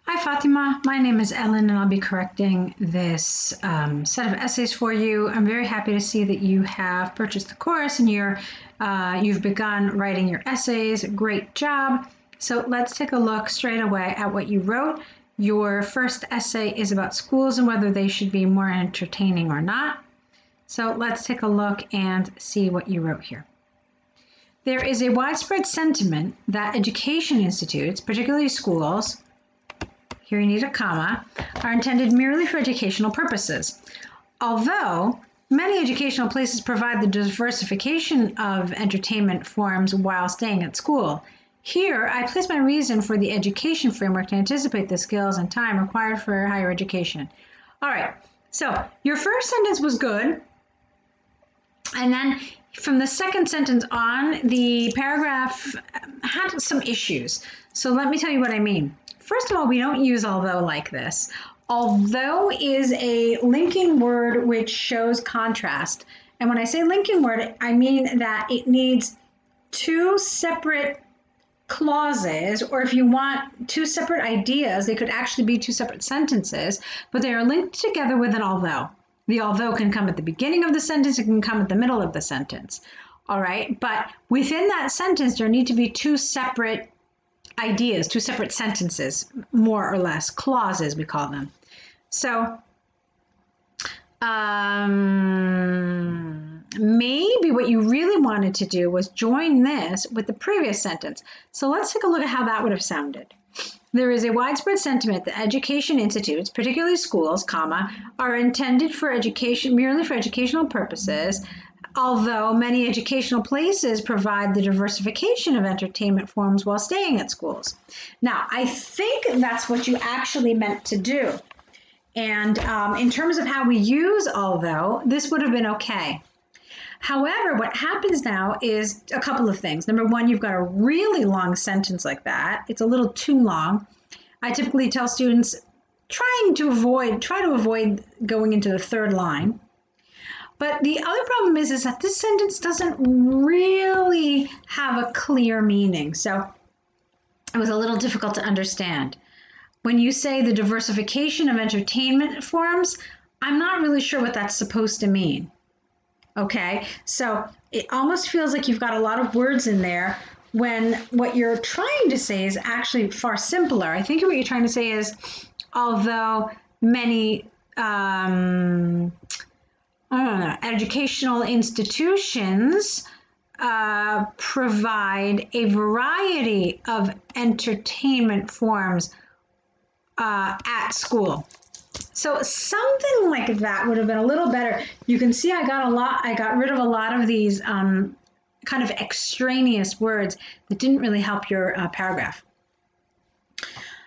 Hi Fatima, my name is Ellen and I'll be correcting this set of essays for you. I'm very happy to see that you have purchased the course and you've begun writing your essays. Great job. So let's take a look straight away at what you wrote. Your first essay is about schools and whether they should be more entertaining or not. So let's take a look and see what you wrote here. There is a widespread sentiment that education institutes, particularly schools, here you need a comma, are intended merely for educational purposes. Although many educational places provide the diversification of entertainment forms while staying at school, here I place my reason for the education framework to anticipate the skills and time required for higher education. All right, so your first sentence was good. And then from the second sentence on, the paragraph had some issues. So let me tell you what I mean. First of all, we don't use although like this. Although is a linking word which shows contrast. And when I say linking word, I mean that it needs two separate clauses, or if you want two separate ideas, they could actually be two separate sentences, but they are linked together with an although. The although can come at the beginning of the sentence, it can come at the middle of the sentence. All right, but within that sentence, there need to be two separate ideas, two separate sentences, more or less, clauses we call them. So maybe what you really wanted to do was join this with the previous sentence. So let's take a look at how that would have sounded. There is a widespread sentiment that education institutes, particularly schools, are intended for education, merely for educational purposes, although many educational places provide the diversification of entertainment forms while staying at schools. Now, I think that's what you actually meant to do. And in terms of how we use although, this would have been okay. However, what happens now is a couple of things. Number one, you've got a really long sentence like that. It's a little too long. I typically tell students try to avoid going into the third line. But the other problem is that this sentence doesn't really have a clear meaning. So it was a little difficult to understand. When you say the diversification of entertainment forms, I'm not really sure what that's supposed to mean. Okay, so it almost feels like you've got a lot of words in there when what you're trying to say is actually far simpler. I think what you're trying to say is, although many educational institutions provide a variety of entertainment forms at school. So something like that would have been a little better. You can see I got rid of a lot of these kind of extraneous words that didn't really help your paragraph.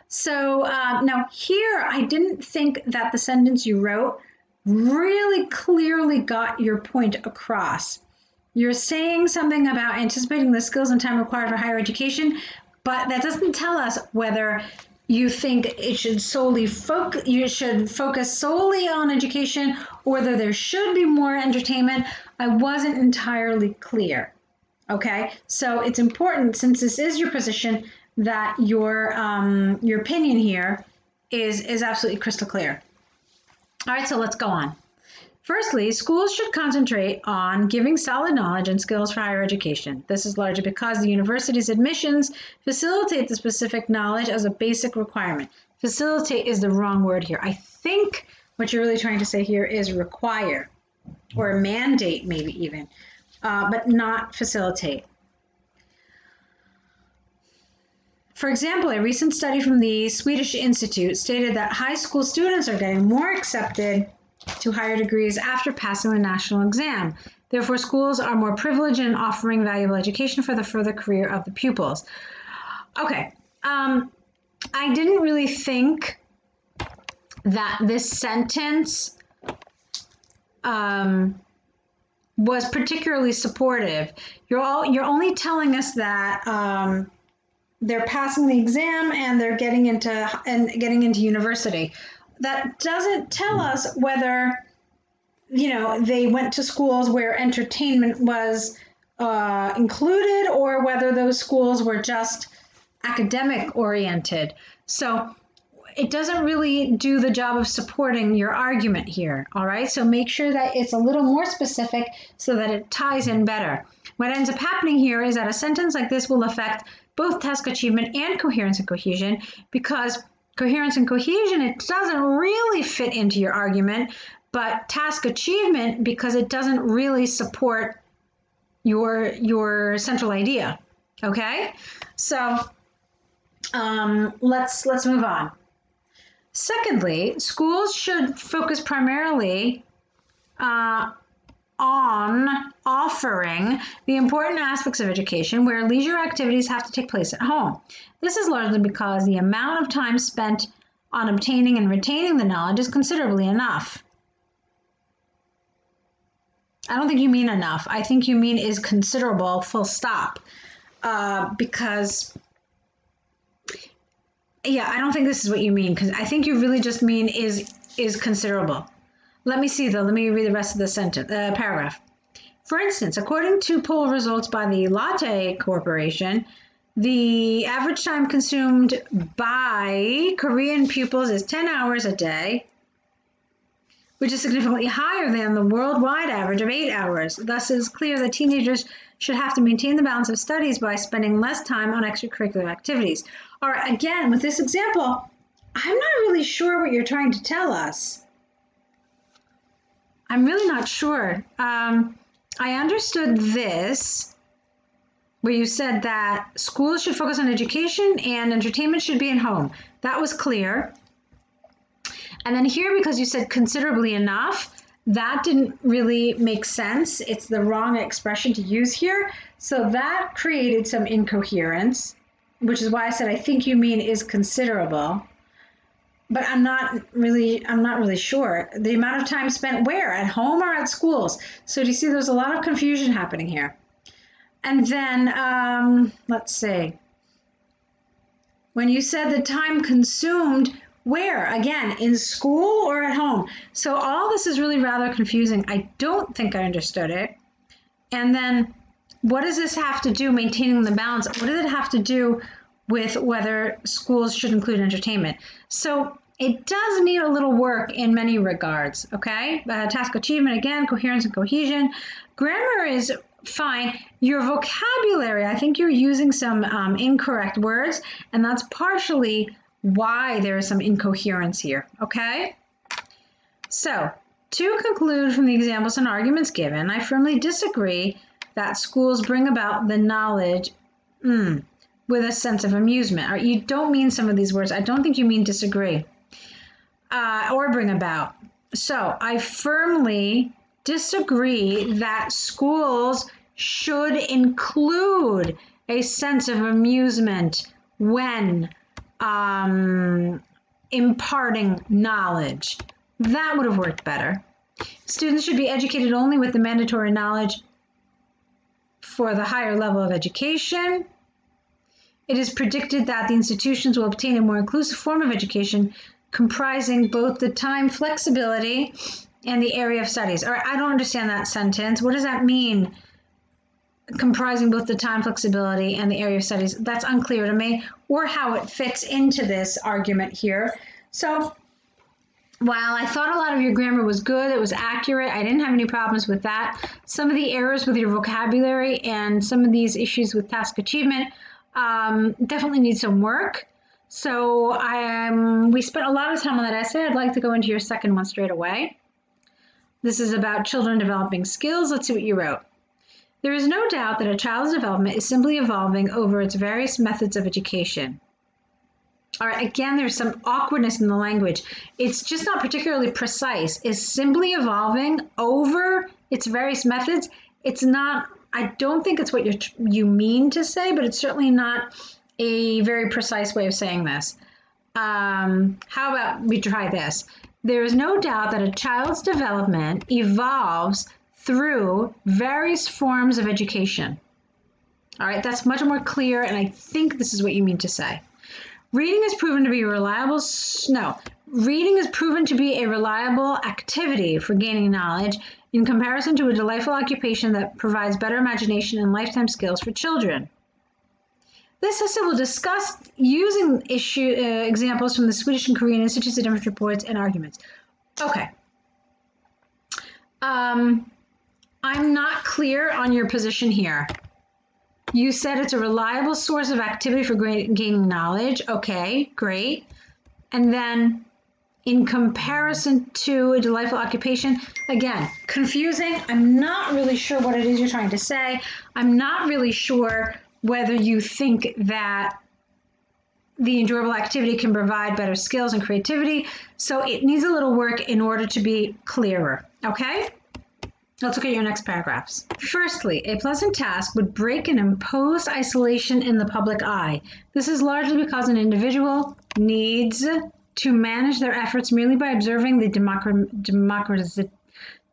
So now here, I didn't think that the sentence you wrote really clearly got your point across. You're saying something about anticipating the skills and time required for higher education, but that doesn't tell us whether you think it should you should focus solely on education, or whether there should be more entertainment. I wasn't entirely clear. Okay, so it's important, since this is your position, that your opinion here is absolutely crystal clear. All right, so let's go on. Firstly, schools should concentrate on giving solid knowledge and skills for higher education. This is largely because the university's admissions facilitate the specific knowledge as a basic requirement. Facilitate is the wrong word here. I think what you're really trying to say here is require, or mandate maybe even, but not facilitate. For example, a recent study from the Swedish Institute stated that high school students are getting more accepted to higher degrees after passing the national exam. Therefore, schools are more privileged in offering valuable education for the further career of the pupils. Okay, I didn't really think that this sentence was particularly supportive. You're only telling us that they're passing the exam and they're getting into university. That doesn't tell us whether, they went to schools where entertainment was included, or whether those schools were just academic oriented. So it doesn't really do the job of supporting your argument here, all right? So make sure that it's a little more specific so that it ties in better. What ends up happening here is that a sentence like this will affect both task achievement and coherence and cohesion, because coherence and cohesion, it doesn't really fit into your argument, but task achievement, because it doesn't really support your central idea, okay? So let's move on. Secondly, schools should focus primarily on offering the important aspects of education where leisure activities have to take place at home. This is largely because the amount of time spent on obtaining and retaining the knowledge is considerably enough. I don't think you mean enough. I think you mean is considerable, full stop. Because, yeah, I don't think this is what you mean, because I think you really just mean is considerable. Let me see, though. Let me read the rest of the sentence, paragraph. For instance, according to poll results by the Latte Corporation, the average time consumed by Korean pupils is 10 hours a day, which is significantly higher than the worldwide average of 8 hours. Thus, it is clear that teenagers should have to maintain the balance of studies by spending less time on extracurricular activities. All right, again, with this example, I'm not really sure what you're trying to tell us. I'm really not sure. I understood this, where you said that schools should focus on education and entertainment should be at home. That was clear. And then here, because you said considerably enough, that didn't really make sense. It's the wrong expression to use here. So that created some incoherence, which is why I said I think you mean is considerable. But I'm not really sure. The amount of time spent where? At home or at schools? So do you see there's a lot of confusion happening here? And then, let's see. When you said the time consumed, where? Again, in school or at home? So all this is really rather confusing. I don't think I understood it. And then what does this have to do, maintaining the balance? What does it have to do with whether schools should include entertainment? So it does need a little work in many regards, okay? Task achievement, again, coherence and cohesion. Grammar is fine. Your vocabulary, I think you're using some incorrect words, and that's partially why there is some incoherence here, okay? So, to conclude from the examples and arguments given, I firmly disagree that schools bring about the knowledge with a sense of amusement. You don't mean some of these words. I don't think you mean disagree or bring about. So, I firmly disagree that schools should include a sense of amusement when imparting knowledge. That would have worked better. Students should be educated only with the mandatory knowledge for the higher level of education. It is predicted that the institutions will obtain a more inclusive form of education comprising both the time flexibility and the area of studies. All right, I don't understand that sentence. What does that mean? Comprising both the time flexibility and the area of studies. That's unclear to me, or how it fits into this argument here. So while I thought a lot of your grammar was good, it was accurate, I didn't have any problems with that. Some of the errors with your vocabulary and some of these issues with task achievement definitely need some work. So we spent a lot of time on that essay. I'd like to go into your second one straight away. This is about children developing skills. Let's see what you wrote. There is no doubt that a child's development is simply evolving over its various methods of education. All right, again, there's some awkwardness in the language. It's just not particularly precise. Is simply evolving over its various methods? It's not, I don't think it's what you mean to say, but it's certainly not a very precise way of saying this. How about we try this? There is no doubt that a child's development evolves through various forms of education. All right, that's much more clear, and I think this is what you mean to say. Reading is proven to be reading is proven to be a reliable activity for gaining knowledge in comparison to a delightful occupation that provides better imagination and lifetime skills for children. This essay will discuss using examples from the Swedish and Korean Institutes of Different Reports and arguments. Okay. I'm not clear on your position here. You said it's a reliable source of activity for gaining knowledge. Okay, great. And then in comparison to a delightful occupation, again, confusing. I'm not really sure what it is you're trying to say. I'm not really sure whether you think that the enjoyable activity can provide better skills and creativity. So it needs a little work in order to be clearer, okay? Let's look at your next paragraphs. Firstly, a pleasant task would break an imposed isolation in the public eye. This is largely because an individual needs to manage their efforts merely by observing the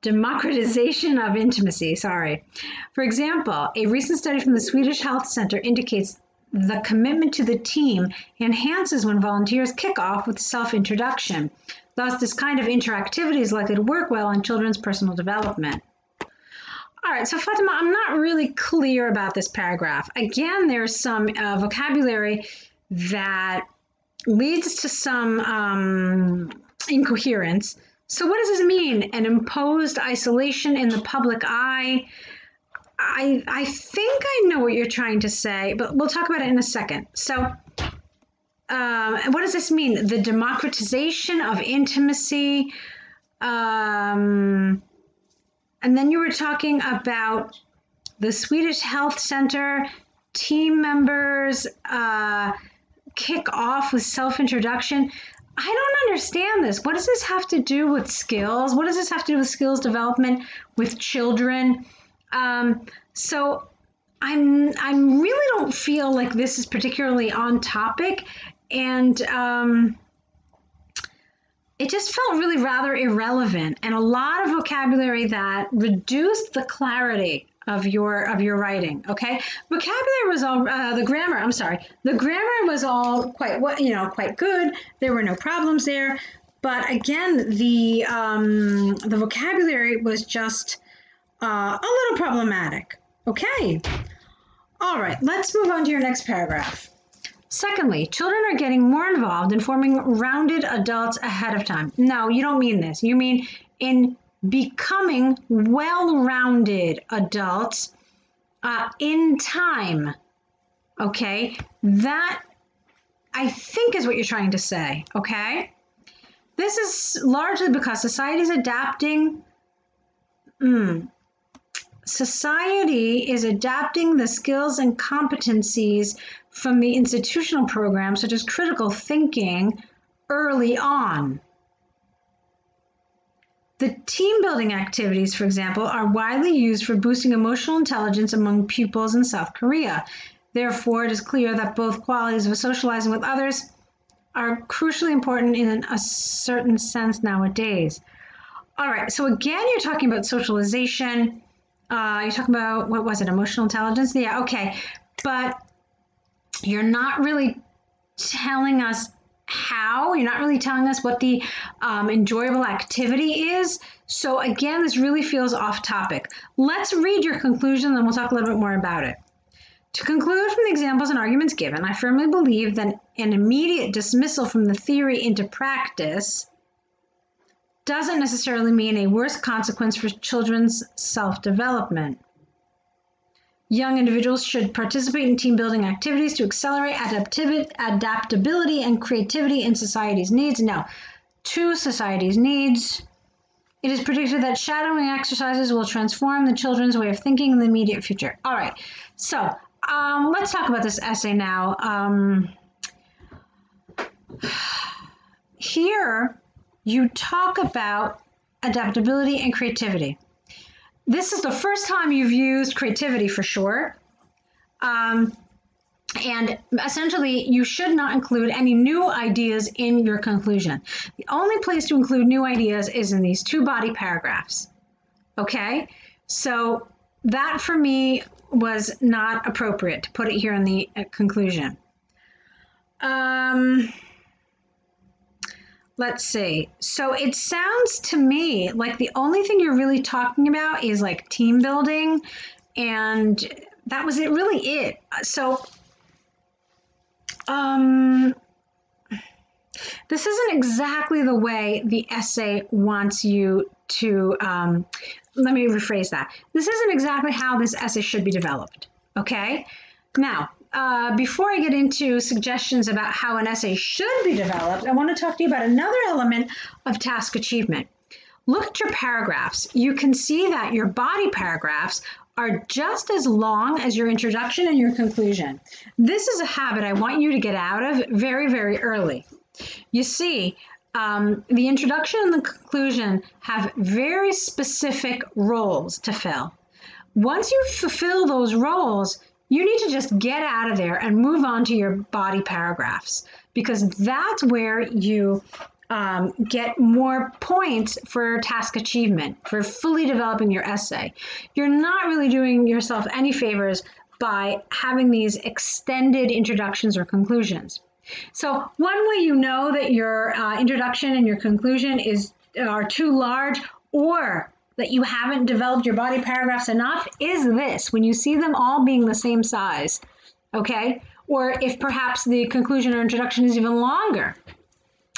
democratization of intimacy. For example, a recent study from the Swedish Health Center indicates the commitment to the team enhances when volunteers kick off with self-introduction. Thus, this kind of interactivity is likely to work well on children's personal development. All right, so Fatima, I'm not really clear about this paragraph. Again, there's some vocabulary that leads to some incoherence. So what does this mean? An imposed isolation in the public eye? I think I know what you're trying to say, but we'll talk about it in a second. So what does this mean? The democratization of intimacy. And then you were talking about the Swedish Health Center, team members kick off with self-introduction. I don't understand this. What does this have to do with skills? What does this have to do with skills development with children? So I really don't feel like this is particularly on topic, and it just felt really rather irrelevant, and a lot of vocabulary that reduced the clarity of your writing. Okay, vocabulary was all the grammar was all quite good. There were no problems there, but again, the vocabulary was just a little problematic. Okay, all right, let's move on to your next paragraph. Secondly, children are getting more involved in forming rounded adults ahead of time. No, you don't mean this. You mean in becoming well-rounded adults in time. Okay, that I think is what you're trying to say. Okay, this is largely because society is adapting. Society is adapting the skills and competencies from the institutional programs, such as critical thinking, early on. The team building activities, for example, are widely used for boosting emotional intelligence among pupils in South Korea. Therefore, it is clear that both qualities of socializing with others are crucially important in a certain sense nowadays. All right, so again, you're talking about socialization. You're talking about, what was it, emotional intelligence? Yeah, okay. But you're not really telling us how. You're not really telling us what the enjoyable activity is. So again, this really feels off topic. Let's read your conclusion, then we'll talk a little bit more about it. To conclude from the examples and arguments given, I firmly believe that an immediate dismissal from the theory into practice doesn't necessarily mean a worse consequence for children's self-development. Young individuals should participate in team-building activities to accelerate adaptability and creativity in society's needs. No, to society's needs. It is predicted that shadowing exercises will transform the children's way of thinking in the immediate future. All right, so let's talk about this essay now. Here, you talk about adaptability and creativity. This is the first time you've used creativity for sure. And essentially, you should not include any new ideas in your conclusion. The only place to include new ideas is in these two body paragraphs. Okay? So that for me was not appropriate to put it here in the conclusion. Let's see. So it sounds to me like the only thing you're really talking about is like team building, and that was really it. So this isn't exactly the way the essay wants you to, let me rephrase that. This isn't exactly how this essay should be developed, okay? Now, before I get into suggestions about how an essay should be developed, I want to talk to you about another element of task achievement. Look at your paragraphs. You can see that your body paragraphs are just as long as your introduction and your conclusion. This is a habit I want you to get out of very, very early. You see, the introduction and the conclusion have very specific roles to fill. Once you fulfill those roles, you need to just get out of there and move on to your body paragraphs, because that's where you get more points for task achievement, for fully developing your essay. You're not really doing yourself any favors by having these extended introductions or conclusions. So one way you know that your introduction and your conclusion are too large, or that you haven't developed your body paragraphs enough, is this: when you see them all being the same size, okay? Or if perhaps the conclusion or introduction is even longer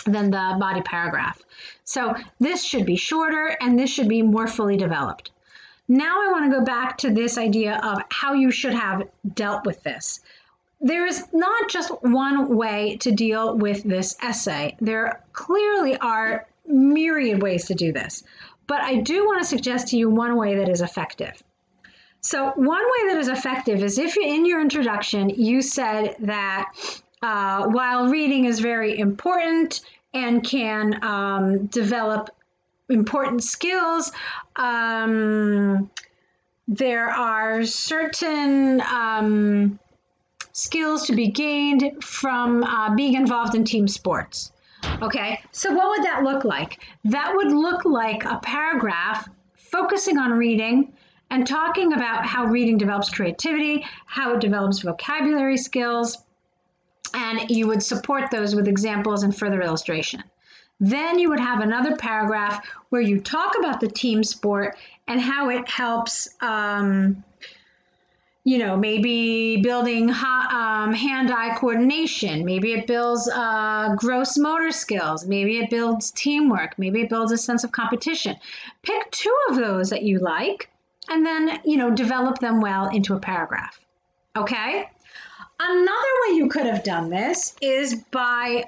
than the body paragraph. So this should be shorter and this should be more fully developed. Now I want to go back to this idea of how you should have dealt with this. There is not just one way to deal with this essay. There clearly are myriad ways to do this, but I do want to suggest to you one way that is effective. So one way that is effective is if in your introduction you said that while reading is very important and can develop important skills, there are certain skills to be gained from being involved in team sports. Okay, so what would that look like? That would look like a paragraph focusing on reading and talking about how reading develops creativity, how it develops vocabulary skills, and you would support those with examples and further illustration. Then you would have another paragraph where you talk about the team sport and how it helps maybe building hand-eye coordination. Maybe it builds gross motor skills. Maybe it builds teamwork. Maybe it builds a sense of competition. Pick two of those that you like, and then, develop them well into a paragraph. Okay? Another way you could have done this is by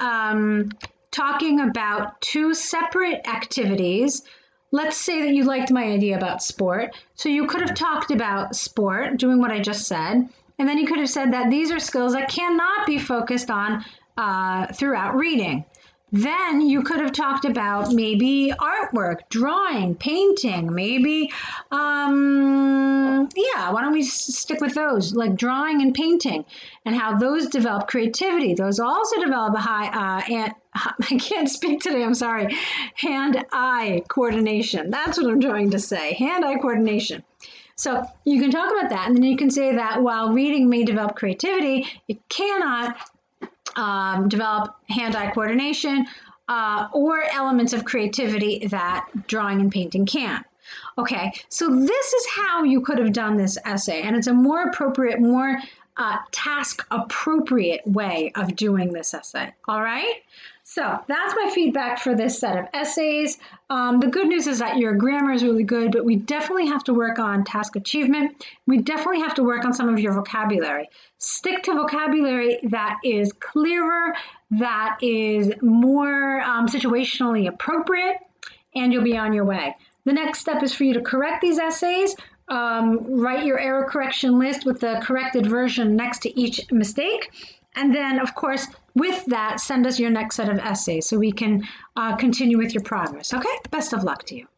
talking about two separate activities. Let's say that you liked my idea about sport. So you could have talked about sport, doing what I just said, and then you could have said that these are skills that cannot be focused on throughout reading. Then you could have talked about maybe artwork, drawing, painting, maybe, why don't we stick with those, like drawing and painting, and how those develop creativity. Those also develop a I can't speak today, I'm sorry, hand-eye coordination. That's what I'm trying to say, hand-eye coordination. So you can talk about that, and then you can say that while reading may develop creativity, it cannot develop hand-eye coordination or elements of creativity that drawing and painting can. Okay, so this is how you could have done this essay, and it's a more appropriate, more task-appropriate way of doing this essay, all right? So that's my feedback for this set of essays. The good news is that your grammar is really good, but we definitely have to work on task achievement. We definitely have to work on some of your vocabulary. Stick to vocabulary that is clearer, that is more situationally appropriate, and you'll be on your way. The next step is for you to correct these essays. Write your error correction list with the corrected version next to each mistake. And then, of course, with that, send us your next set of essays so we can continue with your progress. Okay? Best of luck to you.